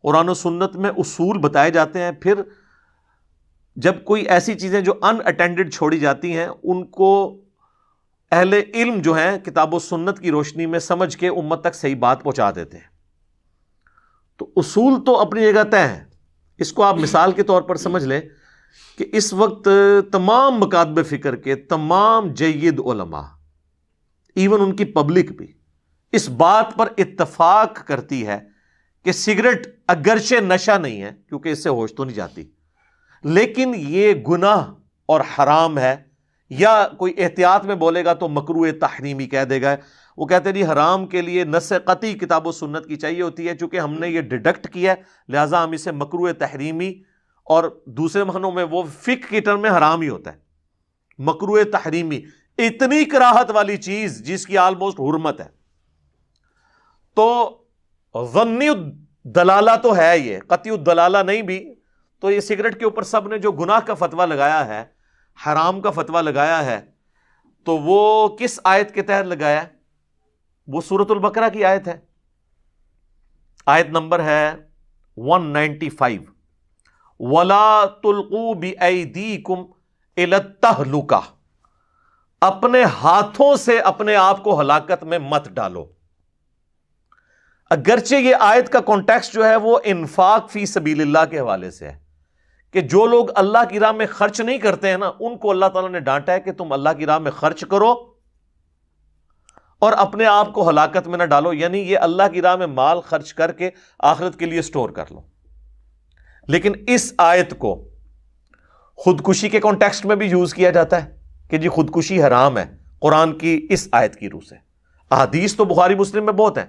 قرآن و سنت میں اصول بتائے جاتے ہیں، پھر جب کوئی ایسی چیزیں جو ان اٹینڈڈ چھوڑی جاتی ہیں ان کو اہل علم جو ہیں کتاب و سنت کی روشنی میں سمجھ کے امت تک صحیح بات پہنچا دیتے ہیں۔ تو اصول تو اپنی جگہ طے ہیں۔ اس کو آپ مثال کے طور پر سمجھ لیں کہ اس وقت تمام مکاتب فکر کے تمام جید علماء، ایون ان کی پبلک بھی اس بات پر اتفاق کرتی ہے کہ سگریٹ اگرچہ نشہ نہیں ہے کیونکہ اس سے ہوش تو نہیں جاتی، لیکن یہ گناہ اور حرام ہے، یا کوئی احتیاط میں بولے گا تو مکروہ تحریمی کہہ دے گا۔ وہ کہتے ہیں جی حرام کے لیے نص قطعی کتاب و سنت کی چاہیے ہوتی ہے، چونکہ ہم نے یہ ڈیڈکٹ کیا ہے لہٰذا ہم اسے مکروہ تحریمی، اور دوسرے معنوں میں وہ فقہ کی ٹرم میں حرام ہی ہوتا ہے، مکروہ تحریمی، اتنی کراہت والی چیز جس کی آلموسٹ حرمت ہے۔ تو ظنی الدلالہ تو ہے، یہ قطعی الدلالہ نہیں بھی۔ تو یہ سگریٹ کے اوپر سب نے جو گناہ کا فتویٰ لگایا ہے، حرام کا فتویٰ لگایا ہے، تو وہ کس آیت کے تحت لگایا ہے؟ وہ سورۃ البقرہ کی آیت ہے، آیت نمبر ہے 195، وَلَا تُلْقُوا بِأَيْدِيكُمْ إِلَى التَّهْلُكَةِ، اپنے ہاتھوں سے اپنے آپ کو ہلاکت میں مت ڈالو۔ اگرچہ یہ آیت کا کانٹیکسٹ جو ہے وہ انفاق فی سبیل اللہ کے حوالے سے ہے کہ جو لوگ اللہ کی راہ میں خرچ نہیں کرتے ہیں نا، ان کو اللہ تعالیٰ نے ڈانٹا ہے کہ تم اللہ کی راہ میں خرچ کرو اور اپنے آپ کو ہلاکت میں نہ ڈالو، یعنی یہ اللہ کی راہ میں مال خرچ کر کے آخرت کے لیے سٹور کر لو۔ لیکن اس آیت کو خودکشی کے کانٹیکسٹ میں بھی یوز کیا جاتا ہے کہ جی خودکشی حرام ہے قرآن کی اس آیت کی روح سے۔ احادیث تو بخاری مسلم میں بہت ہیں،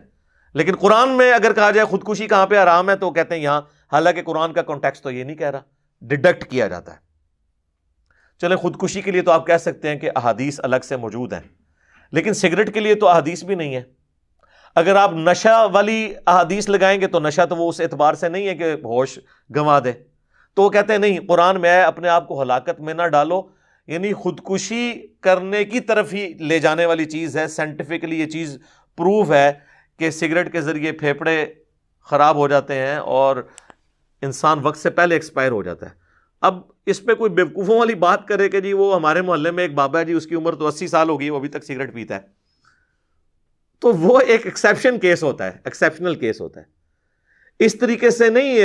لیکن قرآن میں اگر کہا جائے خودکشی کہاں پہ حرام ہے تو کہتے ہیں یہاں، حالانکہ قرآن کا کانٹیکسٹ تو یہ نہیں کہہ رہا، ڈیڈکٹ کیا جاتا ہے۔ چلیں خودکشی کے لیے تو آپ کہہ سکتے ہیں کہ احادیث الگ سے موجود ہیں، لیکن سگریٹ کے لیے تو احادیث بھی نہیں ہے۔ اگر آپ نشہ والی احادیث لگائیں گے تو نشہ تو وہ اس اعتبار سے نہیں ہے کہ ہوش گنوا دے، تو وہ کہتے ہیں نہیں، قرآن میں ہے اپنے آپ کو ہلاکت میں نہ ڈالو، یعنی خودکشی کرنے کی طرف ہی لے جانے والی چیز ہے۔ سائنٹیفکلی یہ چیز پروف ہے کہ سگریٹ کے ذریعے پھیپھڑے خراب ہو جاتے ہیں اور انسان وقت سے پہلے ایکسپائر ہو جاتا ہے۔ اب اس پہ کوئی بیوقوفوں والی بات کرے کہ جی وہ ہمارے محلے میں ایک بابا ہے جی، اس کی عمر تو 80 سال ہو گئی، وہ ابھی تک سگریٹ پیتا ہے، تو وہ ایک ایکسیپشن کیس ہوتا ہے، ایکسیپشنل کیس ہوتا ہے۔ اس طریقے سے نہیں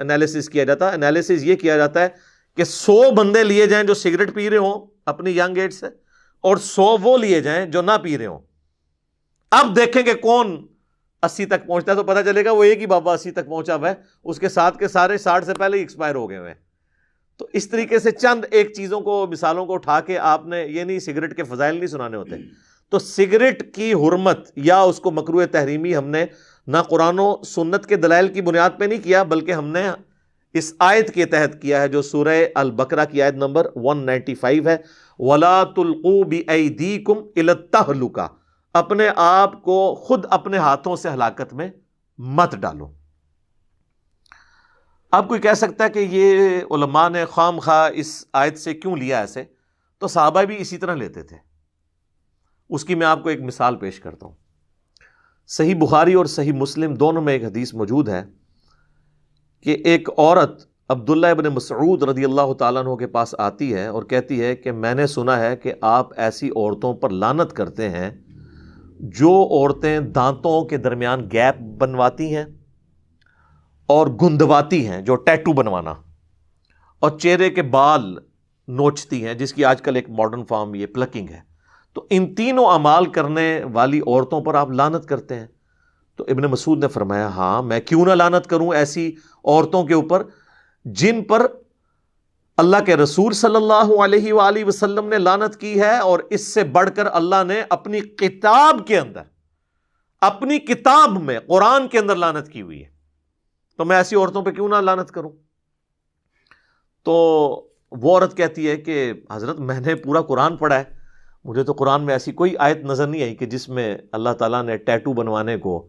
انالیسس کیا جاتا۔ انالیسس یہ کیا جاتا ہے کہ 100 بندے لیے جائیں جو سگریٹ پی رہے ہوں اپنی ینگ ایج سے، اور 100 وہ لیے جائیں جو نہ پی رہے ہوں۔ اب دیکھیں کہ کون 80 تک پہنچتا ہے، تو پتہ چلے گا وہ ایک ہی بابا 80 تک پہنچا ہوا ہے، اس کے ساتھ کے سارے 60 سے پہلے ہی ایکسپائر ہو گئے ہوئے ہیں۔ تو اس طریقے سے چند ایک چیزوں کو، مثالوں کو اٹھا کے آپ نے یہ نہیں سگریٹ کے فضائل نہیں سنانے ہوتے۔ تو سگریٹ کی حرمت یا اس کو مکروہ تحریمی ہم نے نہ قرآن و سنت کے دلائل کی بنیاد پہ نہیں کیا، بلکہ ہم نے اس آیت کے تحت کیا ہے جو سورہ البقرہ کی آیت نمبر 195 ہے، وَلَا تُلْقُوا بِأَيْدِيكُمْ إِلَى التَّهْلُكَةِ، اپنے آپ کو خود اپنے ہاتھوں سے ہلاکت میں مت ڈالو۔ اب کوئی کہہ سکتا ہے کہ یہ علماء نے خام خواہ اس آیت سے کیوں لیا ایسے؟ تو صحابہ بھی اسی طرح لیتے تھے۔ اس کی میں آپ کو ایک مثال پیش کرتا ہوں۔ صحیح بخاری اور صحیح مسلم دونوں میں ایک حدیث موجود ہے کہ ایک عورت عبداللہ ابن مسعود رضی اللہ تعالیٰ عنہ کے پاس آتی ہے اور کہتی ہے کہ میں نے سنا ہے کہ آپ ایسی عورتوں پر لعنت کرتے ہیں جو عورتیں دانتوں کے درمیان گیپ بنواتی ہیں اور گندواتی ہیں، جو ٹیٹو بنوانا، اور چہرے کے بال نوچتی ہیں، جس کی آج کل ایک ماڈرن فارم یہ پلکنگ ہے۔ تو ان تینوں اعمال کرنے والی عورتوں پر آپ لعنت کرتے ہیں؟ تو ابن مسعود نے فرمایا ہاں، میں کیوں نہ لعنت کروں ایسی عورتوں کے اوپر جن پر اللہ کے رسول صلی اللہ علیہ وآلہ وسلم نے لعنت کی ہے، اور اس سے بڑھ کر اللہ نے اپنی کتاب کے اندر، اپنی کتاب میں قرآن کے اندر لعنت کی ہوئی ہے، تو میں ایسی عورتوں پہ کیوں نہ لعنت کروں؟ تو وہ عورت کہتی ہے کہ حضرت میں نے پورا قرآن پڑھا ہے، مجھے تو قرآن میں ایسی کوئی آیت نظر نہیں آئی کہ جس میں اللہ تعالیٰ نے ٹیٹو بنوانے کو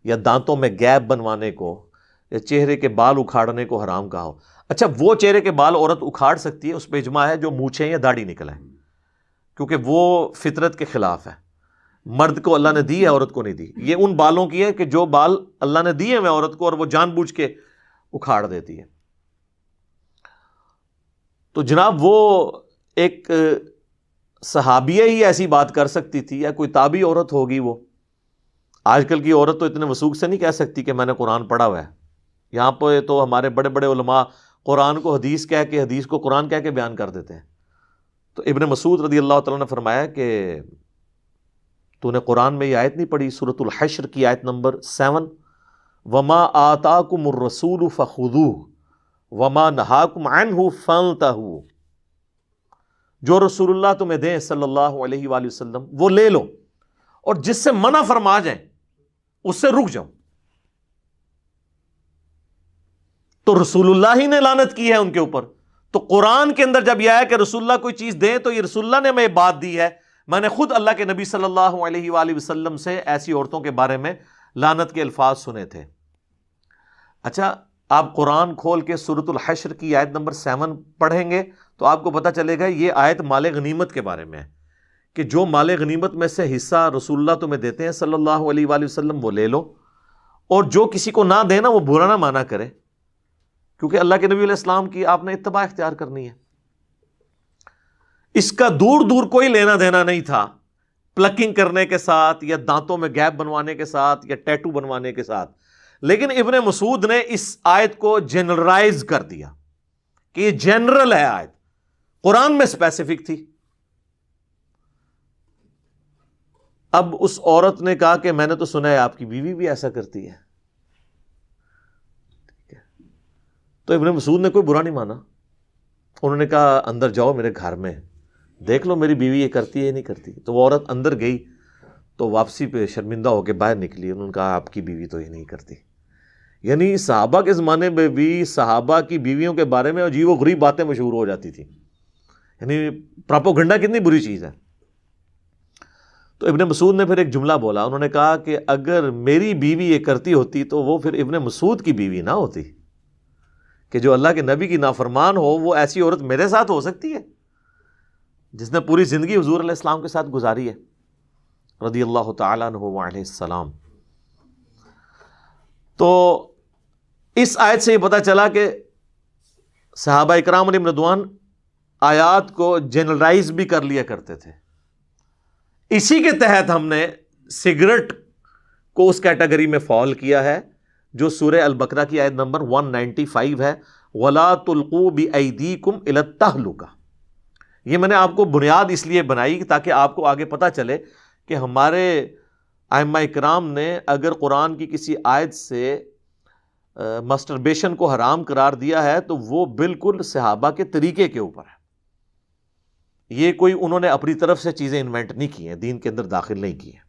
یا دانتوں میں گیپ بنوانے کو یا چہرے کے بال اکھاڑنے کو حرام کہا ہو۔ اچھا، وہ چہرے کے بال عورت اکھاڑ سکتی ہے، اس پہ اجماع ہے، جو مونچھیں یا داڑھی نکل آئے، کیونکہ وہ فطرت کے خلاف ہے۔ مرد کو اللہ نے دی ہے، عورت کو نہیں دی. یہ ان بالوں کی ہے کہ جو بال اللہ نے دیے ہیں عورت کو اور وہ جان بوجھ کے اکھاڑ دیتی ہے. تو جناب وہ ایک صحابیہ ہی ایسی بات کر سکتی تھی یا کوئی تابعی عورت ہوگی وہ. آج کل کی عورت تو اتنے وثوق سے نہیں کہہ سکتی کہ میں نے قرآن پڑھا ہوا ہے. یہاں پہ تو ہمارے بڑے بڑے علماء قرآن کو حدیث کہہ کے، حدیث کو قرآن کہہ کے بیان کر دیتے ہیں. تو ابن مسعود رضی اللہ تعالیٰ نے فرمایا کہ تو نے قرآن میں یہ آیت نہیں پڑھی، سورۃ الحشر کی آیت نمبر 7، وما آتاکم الرسول فخذوہ وما نہاکم عنہ فانتہوا. جو رسول اللہ تمہیں دیں صلی اللہ علیہ وآلہ وسلم وہ لے لو، اور جس سے منع فرما جائیں اس سے رک جاؤ. تو رسول اللہ ہی نے لعنت کی ہے ان کے اوپر. تو قرآن کے اندر جب یہ آیا کہ رسول اللہ کوئی چیز دیں تو یہ رسول اللہ نے ہمیں بات دی ہے. میں نے خود اللہ کے نبی صلی اللہ علیہ وآلہ وسلم سے ایسی عورتوں کے بارے میں لعنت کے الفاظ سنے تھے. اچھا، آپ قرآن کھول کے سورۃ الحشر کی آیت نمبر 7 پڑھیں گے تو آپ کو پتہ چلے گا یہ آیت مال غنیمت کے بارے میں ہے کہ جو مال غنیمت میں سے حصہ رسول اللہ تمہیں دیتے ہیں صلی اللہ علیہ وآلہ وسلم وہ لے لو، اور جو کسی کو نہ دینا وہ برا نہ مانا کرے، کیونکہ اللہ کے نبی علیہ السلام کی آپ نے اتباع اختیار کرنی ہے. اس کا دور دور کوئی لینا دینا نہیں تھا پلکنگ کرنے کے ساتھ یا دانتوں میں گیپ بنوانے کے ساتھ یا ٹیٹو بنوانے کے ساتھ. لیکن ابن مسعود نے اس آیت کو جنرلائز کر دیا کہ یہ جنرل ہے آیت، قرآن میں اسپیسیفک تھی. اب اس عورت نے کہا کہ میں نے تو سنا ہے آپ کی بیوی بھی ایسا کرتی ہے. تو ابن مسعود نے کوئی برا نہیں مانا. انہوں نے کہا اندر جاؤ میرے گھر میں، دیکھ لو میری بیوی یہ کرتی ہے یا نہیں کرتی. تو وہ عورت اندر گئی تو واپسی پہ شرمندہ ہو کے باہر نکلی. انہوں نے کہا آپ کی بیوی تو یہ نہیں کرتی. یعنی صحابہ کے زمانے میں بھی صحابہ کی بیویوں کے بارے میں عجیب و غریب باتیں مشہور ہو جاتی تھی. یعنی پراپوگنڈا کتنی بری چیز ہے. تو ابن مسعود نے پھر ایک جملہ بولا. انہوں نے کہا کہ اگر میری بیوی یہ کرتی ہوتی تو وہ پھر ابن مسعود کی بیوی نہ ہوتی. کہ جو اللہ کے نبی کی نافرمان ہو وہ ایسی عورت میرے ساتھ ہو سکتی ہے جس نے پوری زندگی حضور علیہ السلام کے ساتھ گزاری ہے رضی اللہ تعالیٰ عنہ وعلیہ السلام. تو اس آیت سے یہ پتہ چلا کہ صحابہ اکرام علیہم رضوان آیات کو جنرلائز بھی کر لیا کرتے تھے. اسی کے تحت ہم نے سگریٹ کو اس کیٹیگری میں فال کیا ہے جو سورہ البقرہ کی آیت نمبر 195 ہے، وَلَا تُلْقُوا بِأَيْدِيكُمْ إِلَى التَّهْلُكَةِ. یہ میں نے آپ کو بنیاد اس لیے بنائی تاکہ آپ کو آگے پتہ چلے کہ ہمارے ائمہ اکرام نے اگر قرآن کی کسی آیت سے مسٹربیشن کو حرام قرار دیا ہے تو وہ بالکل صحابہ کے طریقے کے اوپر ہے. یہ کوئی انہوں نے اپنی طرف سے چیزیں انوینٹ نہیں کی ہیں، دین کے اندر داخل نہیں کی ہیں.